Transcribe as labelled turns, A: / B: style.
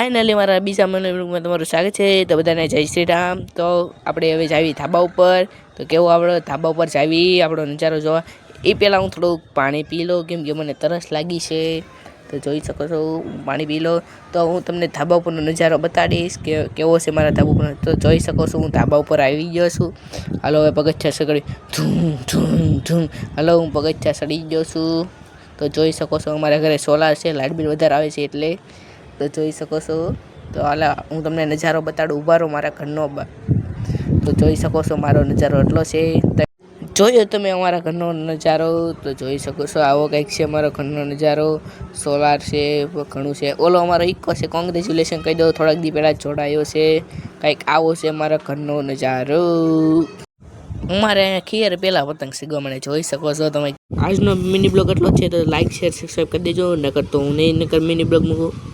A: Finally મારા બીજા મહિનામાં તમારું સ્વાગત છે. તો બધાને જય શ્રી રામ. તો આપણે હવે જાવી ધાબા ઉપર. તો કેવો આપણે ધાબા ઉપર જાવી આપણો નજારો જોવા. એ પહેલાં હું થોડુંક પાણી પી લઉં, કેમ કે મને તરસ લાગી છે. તો જોઈ શકો છો પાણી પી લો. તો હું તમને ધાબા ઉપરનો નજારો બતાડીશ કે કેવો છે મારા ધાબા ઉપર. તો જોઈ શકો છો હું ધાબા ઉપર આવી ગયો છું. હાલો હવે પગથિયા સગડી ધૂમ ધૂમ ધૂમ. હાલો હું પગથિયા સડી ગયો છું. તો જોઈ શકો છો અમારા ઘરે સોલાર છે, લાઇટ બિલ વધારે આવે છે એટલે. તો જોઈ શકો છો. તો હાલા હું તમને નજારો બતાડું, ઊભા રહો મારા ઘરનો. તો જોઈ શકો છો મારો નજારો એટલો છે. જોયો તમે અમારા ઘરનો નજારો. તો જોઈ શકો છો આવો કંઈક છે અમારો ઘરનો નજારો. સોલાર છે, ઘણું છે. ઓલો અમારો ઇકો છે, કોંગ્રેચ્યુલેશન કહી દો, થોડાક દી પહેલાં જોડાયો છે. કંઈક આવો છે અમારા ઘરનો નજારો. અમારે અહીંયા ખીયર પહેલાં પતંગ સીગવા મને જોઈ શકો છો તમે. આજનો મિની બ્લોગ એટલો જ છે. તો લાઈક શેર સબસ્ક્રાઈબ કરી દેજો. નકર તો હું નહીં નકર મિની બ્લોગ મૂકું.